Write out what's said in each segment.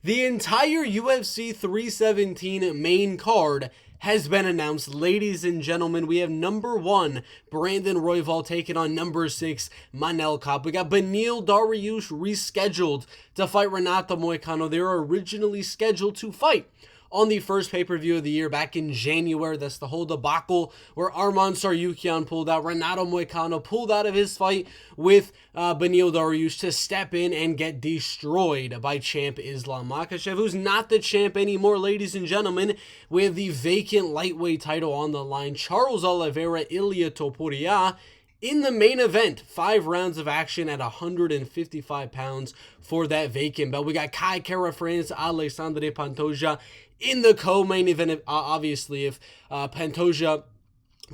The entire UFC 317 main card has been announced. Ladies and gentlemen, we have number 1, Brandon Royval taking on number 6, Manel Kape. We got Beneil Dariush rescheduled to fight Renato Moicano. They were originally scheduled to fight on the first pay-per-view of the year back in January. That's the whole debacle where Arman Tsarukyan pulled out. Renato Moicano pulled out of his fight with Beneil Dariush to step in and get destroyed by champ Islam Makhachev, who's not the champ anymore. Ladies and gentlemen, we have the vacant lightweight title on the line. Charles Oliveira, Ilia Topuria in the main event. 5 rounds of action at 155 pounds for that vacant belt. We got Kai Kara France, Alexandre Pantoja in the co-main event. Obviously, if Pantoja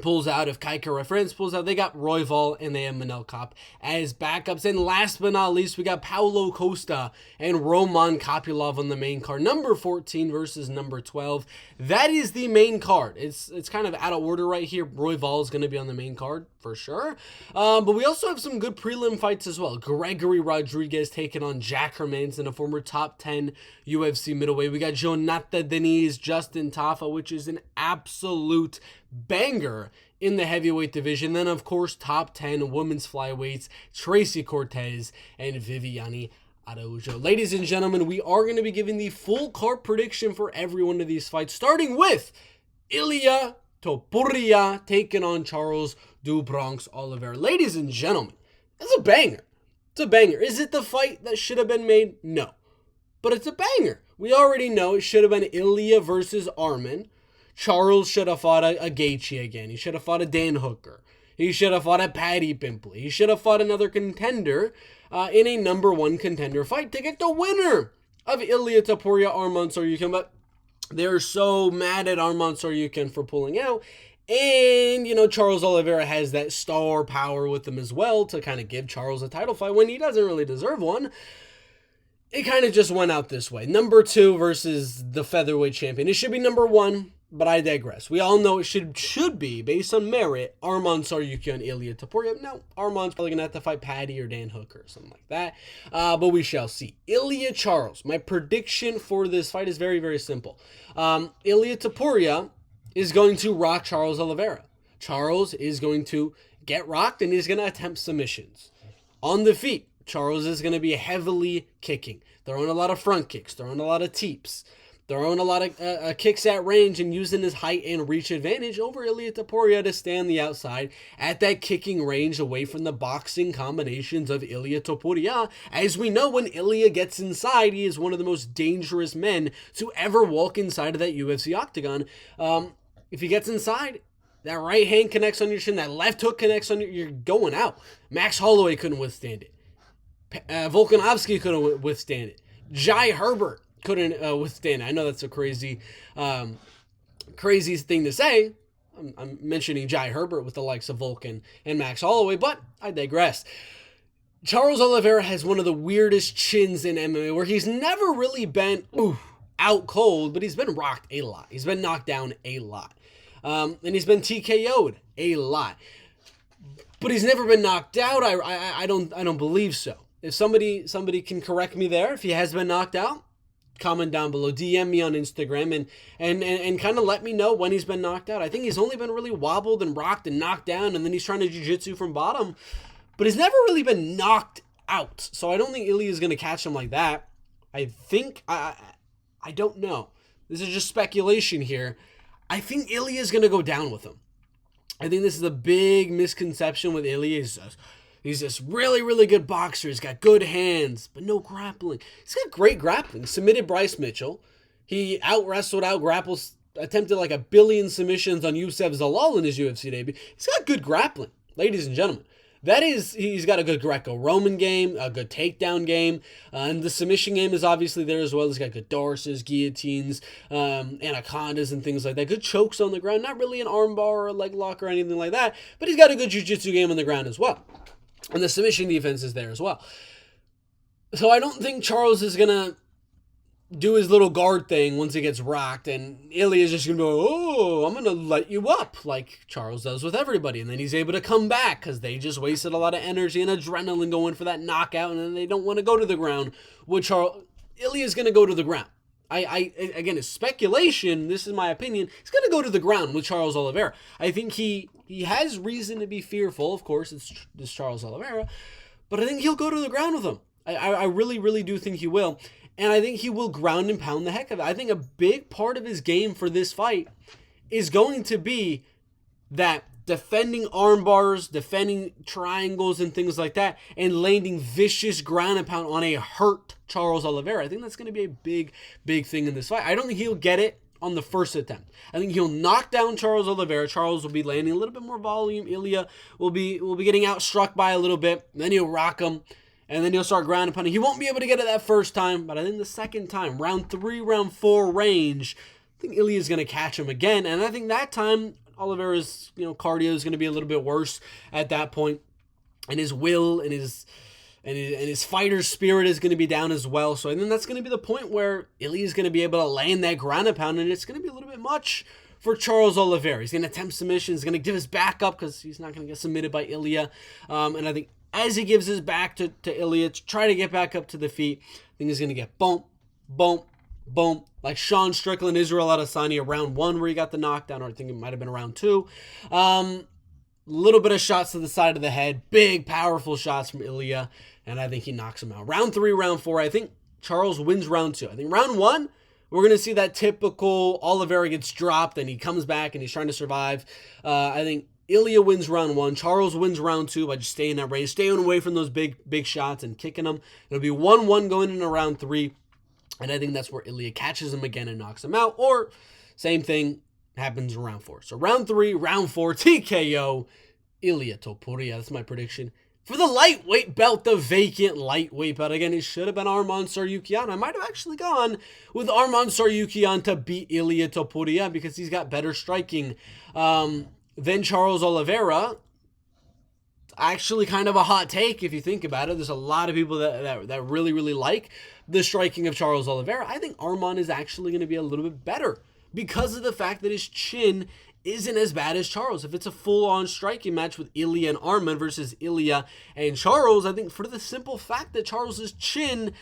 pulls out, if Kai Kara France pulls out, they got Royval and they have Manel Kape as backups. And last but not least, we got Paulo Costa and Roman Kopylov on the main card. Number 14 versus number 12. That is the main card. It's kind of out of order right here. Royval is going to be on the main card for sure. But we also have some good prelim fights as well. Gregory Rodriguez taking on Jack Hermanson, a former top 10 UFC middleweight. We got Jonathan Deniz, Justin Tafa, which is an absolute banger in the heavyweight division. Then, of course, top 10 women's flyweights, Tracy Cortez and Viviane Araujo. Ladies and gentlemen, we are going to be giving the full card prediction for every one of these fights, starting with Ilia Topuria taking on Charles do Bronx Oliveira. Ladies and gentlemen, it's a banger. It's a banger. Is it the fight that should have been made? No. But it's a banger. We already know it should have been Ilia versus Arman. Charles should have fought a Gaethje again. He should have fought a Dan Hooker. He should have fought a Paddy Pimblett. He should have fought another contender in a number 1 contender fight to get the winner of Ilia Topuria, Arman Tsarukyan. But they're so mad at Arman Tsarukyan for pulling out. And, Charles Oliveira has that star power with him as well to kind of give Charles a title fight when he doesn't really deserve one. It kind of just went out this way. Number 2 versus the featherweight champion. It should be number 1. But I digress. We all know it should be, based on merit, Arman Tsarukyan and Ilia Topuria. No, Arman's probably going to have to fight Paddy or Dan Hooker or something like that. But we shall see. Ilia Charles. My prediction for this fight is very, very simple. Ilia Topuria is going to rock Charles Oliveira. Charles is going to get rocked and he's going to attempt submissions. On the feet, Charles is going to be heavily kicking. Throwing a lot of front kicks. Throwing a lot of teeps. Throwing a lot of kicks at range and using his height and reach advantage over Ilia Topuria to stand the outside at that kicking range away from the boxing combinations of Ilia Topuria. As we know, when Ilia gets inside, he is one of the most dangerous men to ever walk inside of that UFC octagon. If he gets inside, that right hand connects on your chin, that left hook connects on you're going out. Max Holloway couldn't withstand it. Volkanovski couldn't withstand it. Jai Herbert couldn't withstand it. I know that's a crazy thing to say. I'm mentioning Jai Herbert with the likes of Volkan and Max Holloway, but I digress. Charles Oliveira has one of the weirdest chins in MMA where he's never really been out cold, but he's been rocked a lot. He's been knocked down a lot. And he's been TKO'd a lot. But he's never been knocked out. I don't believe so. If somebody can correct me there, if he has been knocked out, comment down below, DM me on Instagram and kind of let me know when he's been knocked out. I think he's only been really wobbled and rocked and knocked down, and then he's trying to jiu-jitsu from bottom, but he's never really been knocked out. So I don't think Ilia is going to catch him like that. I think, I don't know. This is just speculation here. I think Ilia is going to go down with him. I think this is a big misconception with Ilia. He's this really, really good boxer. He's got good hands, but no grappling. He's got great grappling. Submitted Bryce Mitchell. He out-wrestled, out-grappled, attempted like 1 billion submissions on Youssef Zalal in his UFC debut. He's got good grappling, ladies and gentlemen. He's got a good Greco-Roman game, a good takedown game, and the submission game is obviously there as well. He's got good dorses, guillotines, anacondas, and things like that. Good chokes on the ground. Not really an armbar or a leg lock or anything like that, but he's got a good jiu-jitsu game on the ground as well. And the submission defense is there as well. So I don't think Charles is going to do his little guard thing once he gets rocked. And Ilia is just going to go, I'm going to light you up like Charles does with everybody. And then he's able to come back because they just wasted a lot of energy and adrenaline going for that knockout. And then they don't want to go to the ground with Charles. Ilya's going to go to the ground. Again, it's speculation. This is my opinion. He's going to go to the ground with Charles Oliveira. I think he has reason to be fearful. Of course, it's Charles Oliveira, but I think he'll go to the ground with him. I really, really do think he will, and I think he will ground and pound the heck of it. I think a big part of his game for this fight is going to be that defending arm bars, defending triangles and things like that, and landing vicious ground and pound on a hurt Charles Oliveira. I think that's going to be a big, big thing in this fight. I don't think he'll get it on the first attempt. I think he'll knock down Charles Oliveira. Charles will be landing a little bit more volume. Ilya will be getting outstruck by a little bit. Then he'll rock him, and then he'll start ground and pounding. He won't be able to get it that first time, but I think the second time, round 3, round 4 range, I think Ilya's going to catch him again, and I think that time Oliveira's cardio is going to be a little bit worse at that point, and his will and his fighter's spirit is going to be down as well. So I think that's going to be the point where Ilya is going to be able to land that ground and pound, and it's going to be a little bit much for Charles Oliveira. He's going to attempt submission. He's going to give his back up because he's not going to get submitted by Ilya. And I think as he gives his back to Ilya to try to get back up to the feet, I think he's going to get bump, boom, like Sean Strickland, Israel Adesanya, round 1 where he got the knockdown, or I think it might have been round 2. Little bit of shots to the side of the head, big, powerful shots from Ilya, and I think he knocks him out. Round 3, round 4, I think Charles wins round 2. I think round 1, we're going to see that typical Oliveira gets dropped, and he comes back, and he's trying to survive. I think Ilya wins round 1. Charles wins round 2 by just staying in that range, staying away from those big shots and kicking them. It'll be 1-1 going into round 3. And I think that's where Ilya catches him again and knocks him out. Or, same thing happens in round 4. So round 3, round 4, TKO, Ilya Topuria. That's my prediction. For the lightweight belt, the vacant lightweight belt. Again, it should have been Arman Tsarukyan. I might have actually gone with Arman Tsarukyan to beat Ilya Topuria because he's got better striking than Charles Oliveira. Actually kind of a hot take if you think about it. There's a lot of people that really, really like the striking of Charles Oliveira. I think Arman is actually going to be a little bit better because of the fact that his chin isn't as bad as Charles. If it's a full-on striking match with Ilya and Arman versus Ilya and Charles, I think for the simple fact that Charles's chin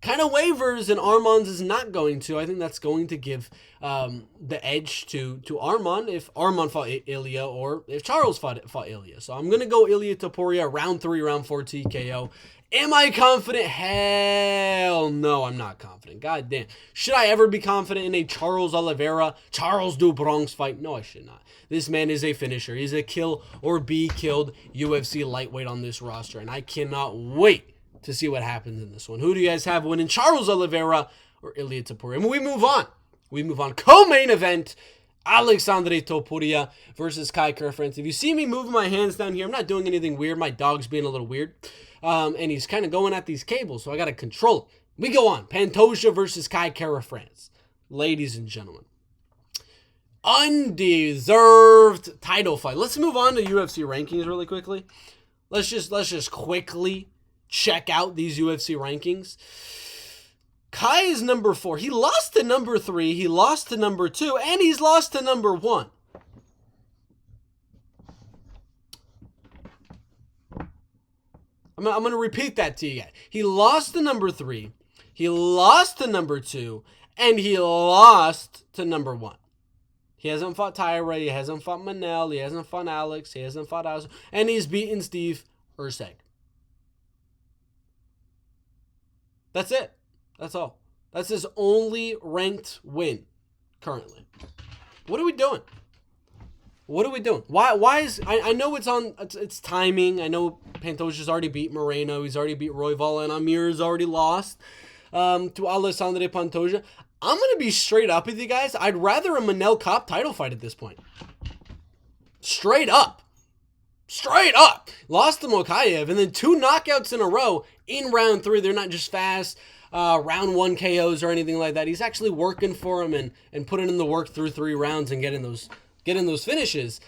kind of wavers and Arman's is not going to, I think that's going to give the edge to Arman if Arman fought Ilya or if Charles fought Ilya. So I'm going to go Ilya Topuria, round 3, round 4 TKO. Am I confident? Hell no, I'm not confident. God damn. Should I ever be confident in a Charles Oliveira, Charles do Bronx fight? No, I should not. This man is a finisher. He's a kill or be killed UFC lightweight on this roster, and I cannot wait to see what happens in this one. Who do you guys have winning, Charles Oliveira or Ilya Topuria? And we move on. Co-main event, Alexandre Topuria versus Kai Kara-France. If you see me moving my hands down here, I'm not doing anything weird. My dog's being a little weird. And he's kind of going at these cables, so I got to control it. We go on. Pantoja versus Kai Kara-France. Ladies and gentlemen, undeserved title fight. Let's move on to UFC rankings really quickly. Let's just quickly check out these UFC rankings. Kai is number 4. He lost to number 3. He lost to number 2. And he's lost to number 1. I'm going to repeat that to you guys. He lost to number 3. He lost to number 2. And he lost to number 1. He hasn't fought Tyra. He hasn't fought Manel. He hasn't fought Alex. He hasn't fought Alex. And he's beaten Steve Erceg. That's it. That's all. That's his only ranked win currently. What are we doing? Why is I know it's timing. I know Pantoja's already beat Moreno. He's already beat Royval, and Amir's already lost to Alexandre Pantoja. I'm going to be straight up with you guys. I'd rather a Manel Kape title fight at this point. Straight up. Lost to Mokaev, and then 2 knockouts in a row in round 3. They're not just fast round 1 KOs or anything like that. He's actually working for him and putting in the work through 3 rounds and getting those finishes.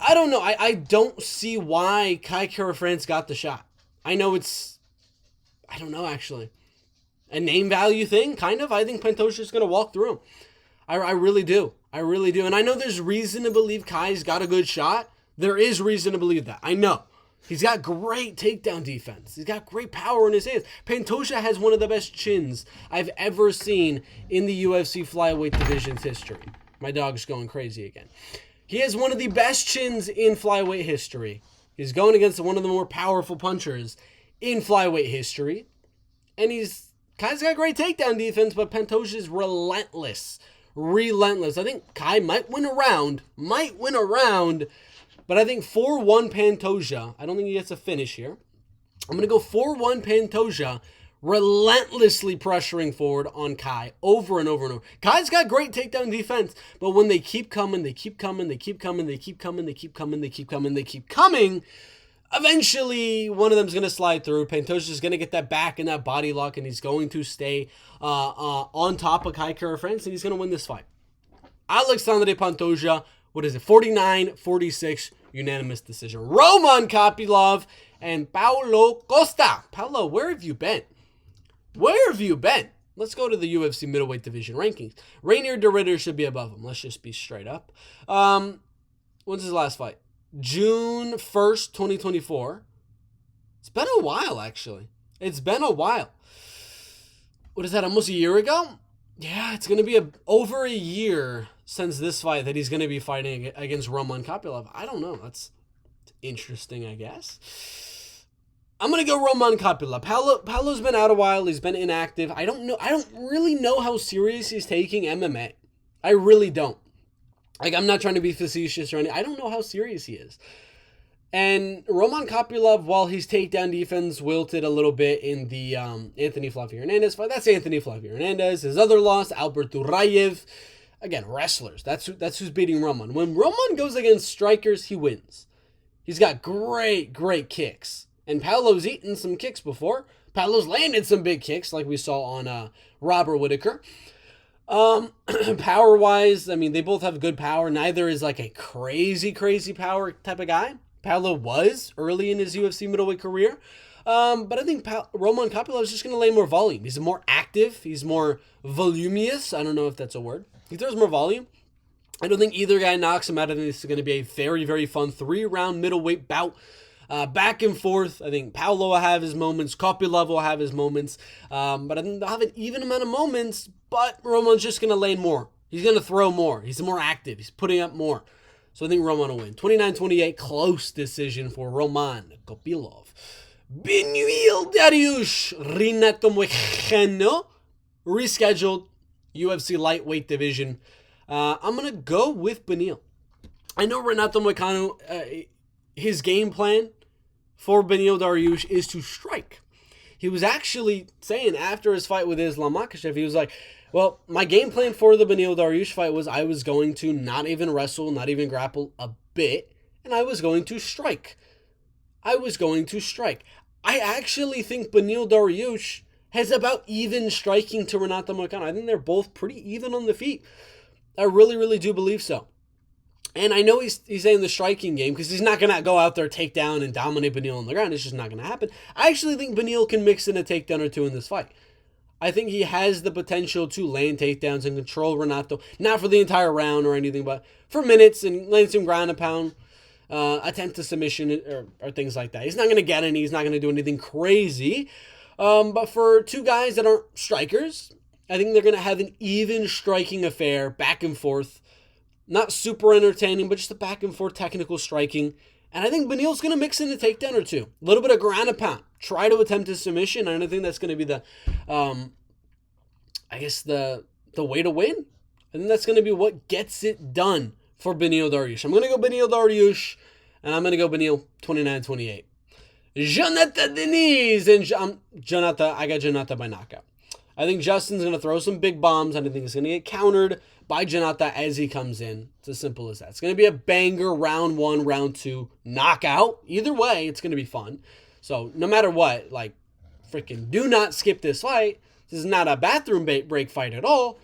I don't know. I don't see why Kai Kara-France got the shot. I know I don't know, actually. A name value thing, kind of. I think Pantoja's going to walk through him. I really do. And I know there's reason to believe Kai's got a good shot. There is reason to believe that. I know. He's got great takedown defense. He's got great power in his hands. Pantoja has one of the best chins I've ever seen in the UFC flyweight division's history. My dog's going crazy again. He has one of the best chins in flyweight history. He's going against one of the more powerful punchers in flyweight history. And he's kind of got great takedown defense, but Pantoja's relentless. Relentless. I think Kai might win a round. But I think 4-1 Pantoja. I don't think he gets a finish here. I'm going to go 4-1 Pantoja, relentlessly pressuring forward on Kai over and over and over. Kai's got great takedown defense, but when they keep coming, eventually one of them's going to slide through. Pantoja's going to get that back and that body lock, and he's going to stay on top of Kai Kara-France, and he's going to win this fight. Alexandre Pantoja, 49-46, unanimous decision. Roman Kopylov and Paulo Costa. Paulo, where have you been? Let's go to the UFC middleweight division rankings. Rainier de Ridder should be above him. Let's just be straight up. When's his last fight? June 1st, 2024. It's been a while, actually. It's been a while. What is that, almost a year ago? Yeah, it's going to be over a year since this fight that he's going to be fighting against Roman Kopylov. I don't know. That's interesting, I guess. I'm going to go Roman Kopylov. Paulo's been out a while. He's been inactive. I don't really know how serious he's taking MMA. I really don't. Like, I'm not trying to be facetious or anything. I don't know how serious he is. And Roman Kopylov, while his takedown defense wilted a little bit in the Anthony Flavio Hernandez fight, that's Anthony Flavio Hernandez. His other loss, Albert Duraev. Again, wrestlers. That's who's beating Roman. When Roman goes against strikers, he wins. He's got great kicks. And Paulo's eaten some kicks before. Paulo's landed some big kicks, like we saw on Robert Whittaker. Power-wise, I mean, they both have good power. Neither is like a crazy power type of guy. Paulo was early in his UFC middleweight career. But I think Roman Kopylov is just going to lay more volume. He's more active. He's more voluminous. I don't know if that's a word. He throws more volume. I don't think either guy knocks him out. I think this is going to be a very fun 3-round middleweight bout. Back and forth. I think Paulo will have his moments. Kopylov will have his moments. But I think they'll have an even amount of moments. But Roman's just going to lane more. He's going to throw more. He's more active. He's putting up more. So I think Roman will win. 29-28, close decision for Roman Kopylov. Beneil Dariush, Renato Moicano, rescheduled UFC lightweight division. I'm going to go with Beneil. I know Renato Moicano, his game plan for Beneil Dariush is to strike. He was actually saying after his fight with Islam Makhachev, he was like, well, my game plan for the Beneil Dariush fight was I was going to not even wrestle, not even grapple a bit, and I was going to strike. I actually think Beneil Dariush has about even striking to Renato Moicano. I think they're both pretty even on the feet. I really do believe so. And I know he's saying the striking game because he's not going to go out there, take down, and dominate Beneil on the ground. It's just not going to happen. I actually think Beneil can mix in a takedown or two in this fight. I think he has the potential to land takedowns and control Renato. Not for the entire round or anything, but for minutes and land some ground and pound, attempt a submission or things like that. He's not going to get any. He's not going to do anything crazy. But for two guys that aren't strikers, I think they're going to have an even striking affair, back and forth. Not super entertaining, but just a back and forth technical striking. And I think Beneil's going to mix in a takedown or two. A little bit of ground and pound. Try to attempt a submission. And I think that's going to be the way to win. I think that's going to be what gets it done for Beneil Dariush. I'm going to go Beneil Dariush, and I'm going to go Beneil 29-28. Jonathan Deniz and I got Jonathan by knockout. I think Justin's going to throw some big bombs, and I think he's going to get countered by Jonathan as he comes in. It's as simple as that. It's going to be a banger round 1, round 2, knockout. Either way, it's going to be fun. So no matter what, like, freaking do not skip this fight. This is not a bathroom break fight at all.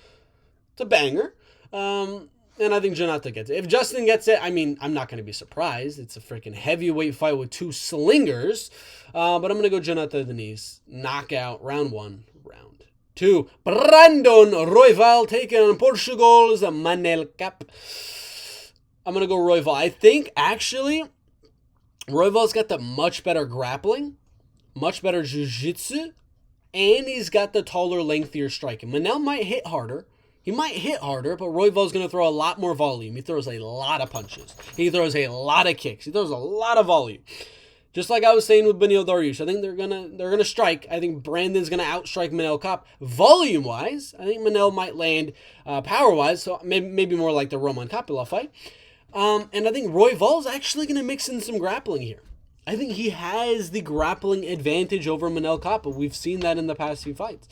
It's a banger. And I think Jonathan gets it. If Justin gets it, I mean, I'm not going to be surprised. It's a freaking heavyweight fight with two slingers. But I'm going to go Jonathan Deniz. Knockout, round 1, round 2. Brandon Royval taking on Portugal's Manel Cap. I'm going to go Royval. I think, actually, Royval's got the much better grappling, much better jiu-jitsu, and he's got the taller, lengthier striking. Manel might hit harder. He might hit harder, but Royval's going to throw a lot more volume. He throws a lot of punches. He throws a lot of kicks. He throws a lot of volume. Just like I was saying with Beneil Dariush, I think they're gonna strike. I think Brandon's gonna outstrike Manel Kape volume-wise. I think Manel might land power-wise, so maybe more like the Roman Kopylov fight. And I think Royval's actually gonna mix in some grappling here. I think he has the grappling advantage over Manel Kape. We've seen that in the past few fights.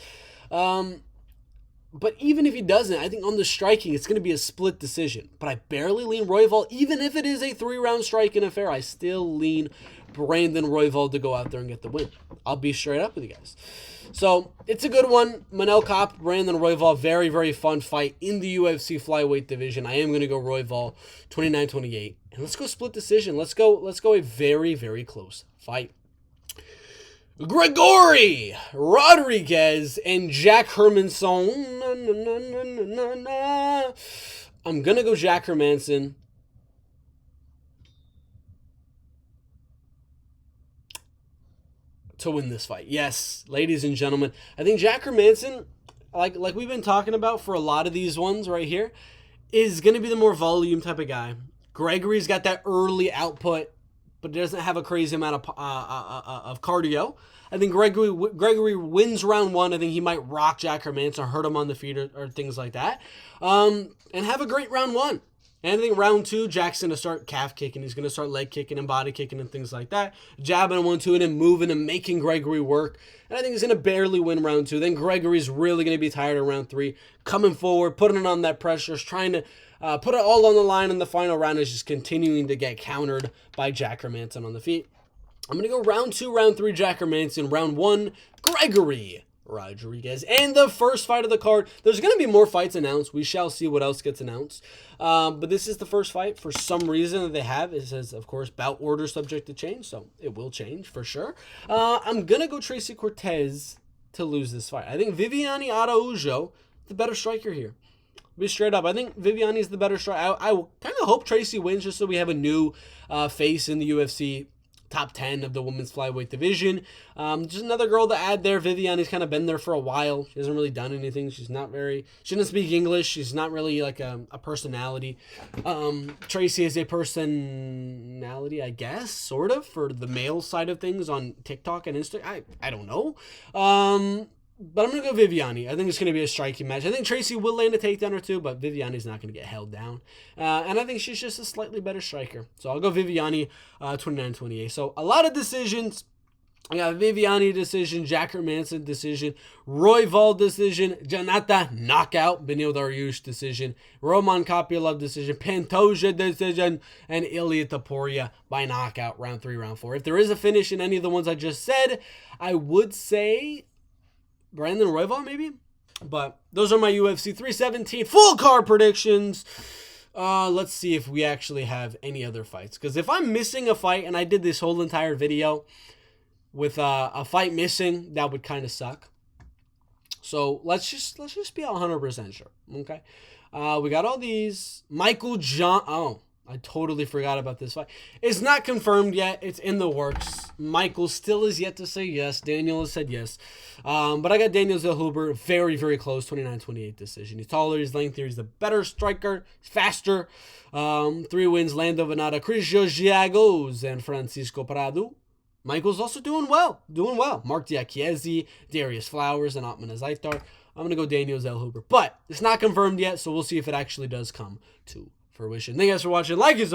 But even if he doesn't, I think on the striking, it's going to be a split decision. But I barely lean Royval. Even if it is a 3-round striking affair, I still lean Brandon Royval to go out there and get the win. I'll be straight up with you guys. So, it's a good one. Manel Kape, Brandon Royval, very, very fun fight in the UFC flyweight division. I am going to go Royval 29-28. And let's go split decision. Let's go a very, very close fight. Gregory Rodriguez and Jack Hermansson. I'm going to go Jack Hermansson. To win this fight. Yes, ladies and gentlemen. I think Jack Hermansson, like we've been talking about for a lot of these ones right here, is going to be the more volume type of guy. Gregory's got that early output, but doesn't have a crazy amount of cardio. I think Gregory wins round 1. I think he might rock Jack Hermansson, hurt him on the feet or things like that, and have a great round 1. And I think round 2, Jack's going to start calf kicking. He's going to start leg kicking and body kicking and things like that. Jabbing 1-2 and then moving and making Gregory work. And I think he's going to barely win round 2. Then Gregory's really going to be tired in round 3. Coming forward, putting it on that pressure, trying to put it all on the line in the final round, is just continuing to get countered by Jack Hermansson on the feet. I'm going to go round 2, round 3, Jack Hermansson. Round 1, Gregory Rodriguez. And the first fight of the card. There's going to be more fights announced. We shall see what else gets announced. But this is the first fight. For some reason that they have, it says, of course, bout order subject to change. So it will change for sure. I'm going to go Tracy Cortez to lose this fight. I think Viviane Araújo, the better striker here. Be straight up. I think Viviane's the better striker. I kind of hope Tracy wins just so we have a new face in the UFC top 10 of the women's flyweight division. Just another girl to add there. Viviane's kind of been there for a while. She hasn't really done anything. She doesn't speak English. She's not really like a personality. Tracy is a personality, I guess, sort of, for the male side of things on TikTok and Instagram. I don't know. But I'm going to go Viviane. I think it's going to be a striking match. I think Tracy will land a takedown or two, but Viviane's not going to get held down. And I think she's just a slightly better striker. So I'll go Viviane 29-28. So a lot of decisions. I got Viviane decision, Jack Hermansson decision, Royval decision, Janata knockout, Beneil Dariush decision, Roman Kopylov decision, Pantoja decision, and Ilia Topuria by knockout, round 3, round 4. If there is a finish in any of the ones I just said, I would say Brandon Royval maybe, but those are my UFC 317 full card predictions. Let's see if we actually have any other fights, because if I'm missing a fight, and I did this whole entire video with a fight missing, that would kind of suck. So let's just be 100% sure. Okay, we got all these. Michael John. Oh, I totally forgot about this fight. It's not confirmed yet. It's in the works. Michael still is yet to say yes. Daniel has said yes. But I got Daniel Zellhuber very, very close. 29-28 decision. He's taller. He's lengthier. He's the better striker. Faster. 3 wins. Lando Venata, Chris Giagos, and Francisco Prado. Michael's also doing well. Mark Diakiese, Darius Flowers, and Atman Azaitar. I'm going to go Daniel Zellhuber. But it's not confirmed yet, so we'll see if it actually does come to fruition. Thank you guys for watching. Like it.